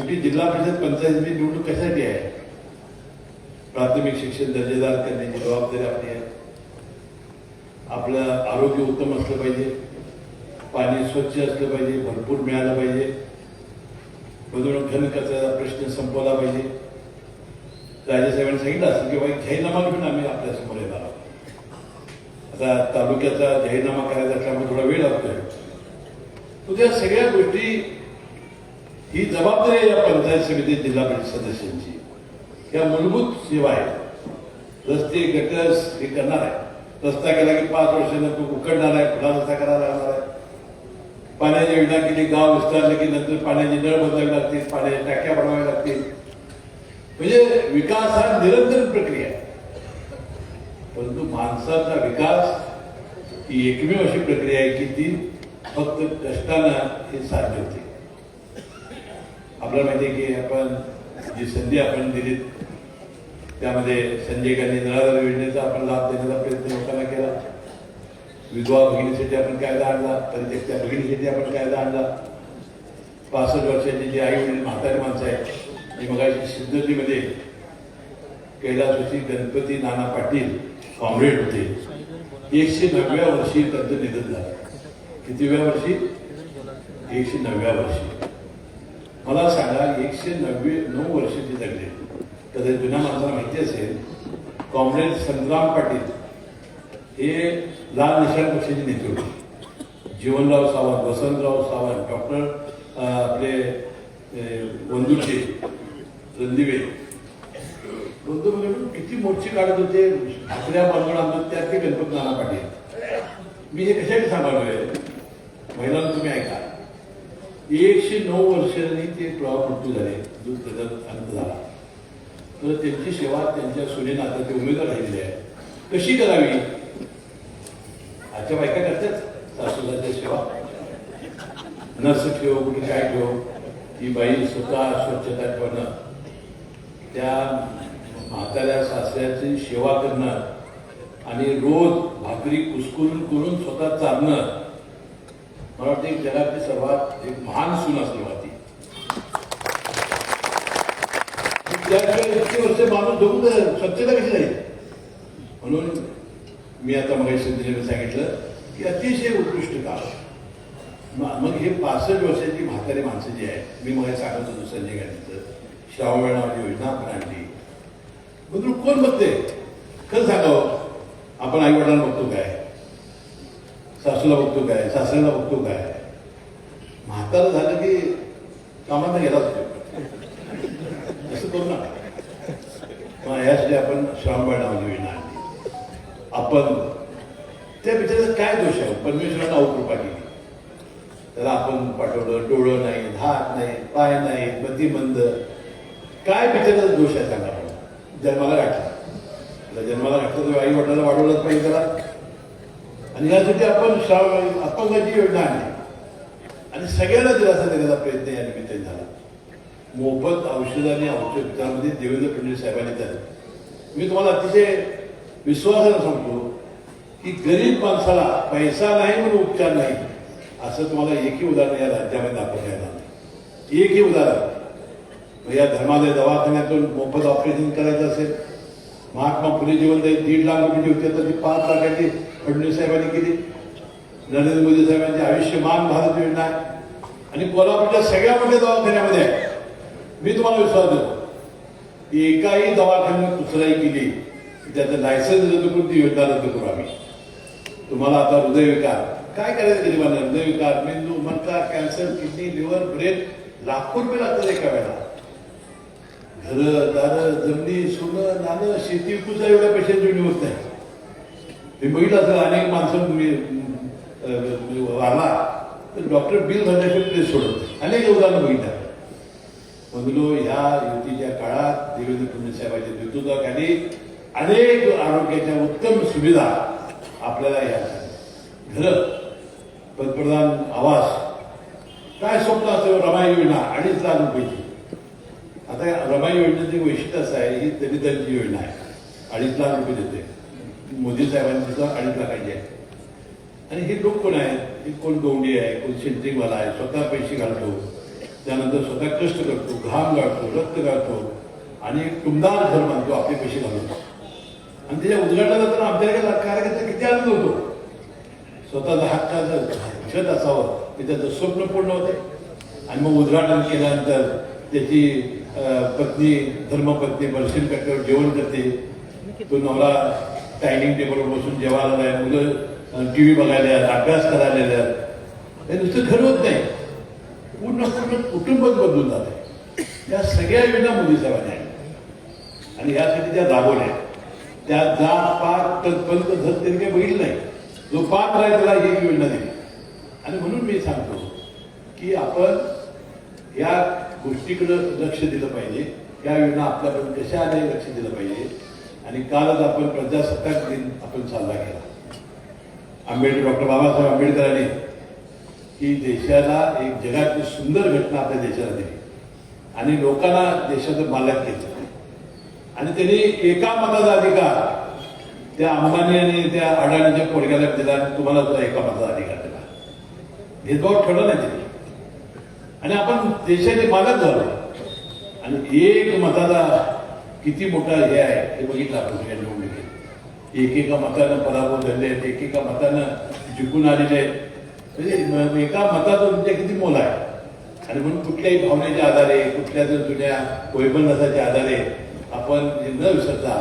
शेवटी जिल्हा परिषद पंचायतीची निवडणूक कशासाठी आहे? प्राथमिक शिक्षण दर्जेदार करण्याची जबाबदारी आपली आहे. आपलं आरोग्य उत्तम असलं पाहिजे, पाणी स्वच्छ असलं पाहिजे, भरपूर मिळालं पाहिजे, बदलून घन कचऱ्याचा प्रश्न संपवला पाहिजे. राजेसाहेबांनी सांगितलं असं की बाई जाहीरनामा घेऊन आम्ही आपल्यासमोर येणार आहोत. आता तालुक्याचा जाहीरनामा करायचा असल्यामुळे थोडा वेळ लागतोय. तो त्या सगळ्या गोष्टी ही जबाबदारी आहे या पंचायत समिती जिल्हा परिषद सदस्यांची. या मूलभूत सेवा आहेत. रस्ते गटर्स हे करणार आहे. रस्ता केला की 5 वर्षांना तो उकडणार आहे, पुन्हा रस्ता करायला लागणार आहे. पाण्याची योजना केली, गाव विस्तारले की नंतर पाण्याची नळ बदलावी लागतील, पाण्याच्या टाक्या बनवाव्या लागतील. म्हणजे विकास हा निरंतर प्रक्रिया आहे. परंतु माणसाचा विकास ही एकमेव अशी प्रक्रिया आहे की ती फक्त कष्टानं हे साध्य होते. आपल्याला माहिती आहे की आपण जी संधी आपण दिलीत त्यामध्ये संजय गांधी निराधार योजनेचा आपण लाभ देण्याचा प्रयत्न लोकांना केला. विधवा भगिनीसाठी आपण कायदा आणला, परित्यक्त्या भगिनीसाठी आपण कायदा आणला. 65 वर्षाची जी आई वडील म्हातारी माणसं आहेत, जी मगाशी सिद्धतीमध्ये कैलास जोशी, गणपती नाना पाटील कॉम्रेड होते. 109व्या वर्षी त्यांचं निधन झालं. कितीव्या वर्षी? 109व्या वर्षी. मला सांगा, 109 वर्ष ते जगले. कधी जुन्या माणसाला माहिती असेल, कॉम्रेड संग्राम पाटील हे लाल निशाण पक्षाचे नेते होते. जीवनराव सावंत, वसंतराव सावंत, डॉक्टर आपले वंदुचे रणदिवे बंधू मिळून किती मोर्चे काढत होते. भाकऱ्या बांधून आणत त्यात ते गणपती नाना पाटील. मी हे कशासाठी सांभाळलोय महिलांना, तुम्ही ऐका. 109 वर्षांनी ते मृत्यू झाले, दूध त्याचा अंत झाला. तर त्यांची सेवा त्यांच्या सुनेनं आता ते उमेदवार राहिलेले आहे. कशी करावी? आजच्या बायका करतात सासूसाच्या सेवा. नर्स ठेव, कुठे काय ठेव, ती बाई स्वतः स्वच्छता ठेवणं, त्या म्हाताऱ्या सासऱ्याची सेवा करणं आणि रोज भाकरी कुस्करून करून स्वतः चालणं, मला वाटतं जगातली सर्वात एक महान सून असली होती. त्याशिवाय 100 वर्ष माणूस जगून स्वच्छता कशी जाईल? म्हणून मी आता मगाशी सांगितलं की अतिशय उत्कृष्ट काम. मग हे 65 वर्षाची म्हातारी माणसं जी आहेत, मी मग सांगत होतो संजय गांधीचं श्रावण नावाची योजना आपण आणली. म्हणून कोण बघते? खरं सांगावं, आपण आई वडिलांना बघतो काय, सासूला बघतो काय, सासऱ्याला बघतो काय? म्हातारं झालं की कामांना गेला असतो. असं करू नका. मग यासाठी आपण श्रावण नावाची योजना आणली. आपण त्या बिचाराचा काय दोष आहे? परमेश्वरानं अवकृपा केली. त्याला आपण पाठवलं, डोळं नाही, हात नाही, पाय नाही, मतिमंद. काय बिचाराचा दोष आहे सांगा? जन्माला गाठला, जन्माला गाठला तर आई वडिलांना वाढवलंच पाहिजे त्याला. आणि यासाठी आपण अपंगाची योजना आणली आणि सगळ्यांना दिलासा देण्याचा प्रयत्न या निमित्ताने झाला. मोफत औषध आणि औषधोपचारामध्ये देवेंद्र फडणवीस साहेबांनी दिलं. मी तुम्हाला अतिशय विश्वासानं सांगतो की गरीब माणसाला पैसा नाही म्हणून उपचार नाही, असं तुम्हाला एकही उदाहरण या राज्यामध्ये दाखवता येणार नाही. एकही उदाहरण. या धर्मादाय दवाखान्यातून मोफत ऑपरेशन करायचं असेल, महात्मा फुले जीवनदायी 1.5 लाख रुपयाची होती, तर ती 5 लाखाची फडणवीस साहेबांनी केली. नरेंद्र मोदी साहेबांची आयुष्यमान भारत योजना आहे आणि कोल्हापूरच्या सगळ्या मोठ्या दवाखान्यामध्ये आहे. मी तुम्हाला विश्वास देतो की एकाही दवाखान्यात कुचराई केली त्याचं लायसन्स रद्द करून ती योजना रद्द करू आम्ही. तुम्हाला आता हृदयविकार काय करायचं गरीबांना? हृदयविकार, मेंदू, मनका, कॅन्सर, किडनी, लिव्हर, ब्रेन, लाखो रुपये लागतात एका वेळेला. घरं, दारं, जमिनी, सोनं, नाणं, शेती विकूचा एवढ्या पैशांची जोडणी होत नाही. ते बघितलं असेल, अनेक माणसं तुम्ही वारला तर डॉक्टर बिल भरण्याशिवाय प्लेस सोडत. अनेक उदाहरणं बघितलं. म्हणून ह्या युतीच्या काळात देवेंद्र फडणवीस साहेबांच्या नेतृत्वाखाली अनेक आरोग्याच्या उत्तम सुविधा आपल्याला या घरं, पंतप्रधान आवास, काय स्वप्न असतं रमाई योजना 2.5 लाख रुपयाची. आता रमाई योजनेचे वैशिष्ट्य असं आहे, ही दलितांची योजना आहे. 2.5 लाख रुपये देते मोदी साहेबांची, सुद्धा 2.5 लाखाची आहे. आणि हे लोक कोण आहेत? हे कोण गौंडी आहे, कोण सेंट्रिंगवाला आहे, स्वतः पैसे घालतो. त्यानंतर स्वतः कष्ट करतो, घाम गाळतो, रक्त गाळतो आणि एक टुमदार घर बांधतो आपले पैसे घालून. आणि त्याच्या उद्घाटनाला तर आमच्या कार्यकर्ता किती आनंद होतो. स्वतःचा हक्काचं छत असावं ते त्याचं स्वप्न पूर्ण होते. आणि मग उद्घाटन केल्यानंतर त्याची पत्नी धर्मपत्नी बर्शिल कट्ट्यावर जेवण करते. तो नवरा डायनिंग टेबलवर बसून जेवायला आहे, मुलं टी व्ही बघायला, अभ्यास करायला. हे नुसतं घर होत नाही, पूर्ण कुटुंबच बदलून जाते. या सगळ्या योजना मोदी साहेबांनी आणल्या आणि यासाठी त्या राबवल्या. त्या जात पात तत्पंत धत त्यांनी काही बघितलं नाही. जो पात्र आहे त्याला ही योजना दिली. आणि म्हणून मी सांगतो की आपण या गोष्टीकडे लक्ष दिलं पाहिजे. या योजना आपल्याकडून कशा आल्या लक्ष दिलं पाहिजे. आणि कालच आपण प्रजासत्ताक दिन आपण साजरा केला. डॉक्टर बाबासाहेब आंबेडकरांनी ही देशाला एक जगातली सुंदर घटना आपल्या देशाला दिली आणि लोकांना देशाचं मालक केलं. आणि त्यांनी एका मताचा अधिकार त्या अंबानी आणि त्या अडाणीच्या पोरग्याला दिला आणि तुम्हाला सुद्धा एका मताचा अधिकार दिला. भेदभाव ठेवला नाही त्यांनी. आणि आपण देशाचे मालक झालो. आणि एक मताचा किती मोठा हे आहे हे बघितलं आपण या निवडणुकीत. एकेका मतानं पराभव झाले, एकेका मतानं जिंकून आलेले. म्हणजे एका मताचं तुमच्या किती मोल आहे. आणि म्हणून कुठल्याही भावनेच्या आधारे, कुठल्या जुन्या वैबंधाच्या आधारे आपण न विसरता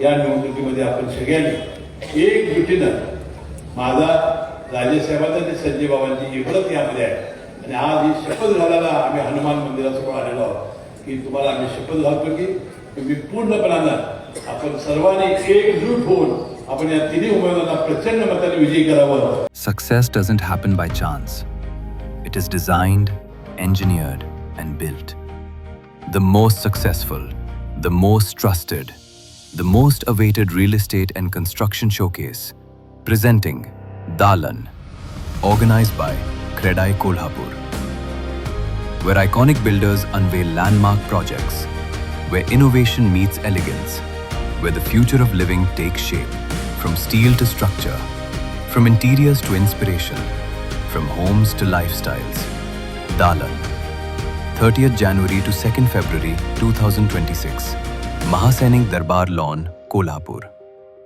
या निवडणुकीमध्ये आपण सगळ्यांनी एकजुटीनं माझा राजेसाहेबांचा आणि संजय बाबांची एकच यामध्ये आहे. आणि आज ही शपथ घालायला आम्ही हनुमान मंदिरासमोर आलेलो आहोत की तुम्हाला आम्ही शपथ घालतो की तुम्ही पूर्णपणानं आपण सर्वांनी एकजूट होऊन आपण या तिन्ही उमेदवारांना प्रचंड मताने विजयी करावं. Success doesn't happen by chance. It is designed, engineered, and built. The most successful, the most trusted, the most awaited real estate and construction showcase, presenting Dalan, organized by Credai Kolhapur, where iconic builders unveil landmark projects, where innovation meets elegance, where the future of living takes shape, from steel to structure, from interiors to inspiration, from homes to lifestyles. Dalan, 30th January to 2nd February 2026, Mahasainik Darbar Lawn, Kolhapur.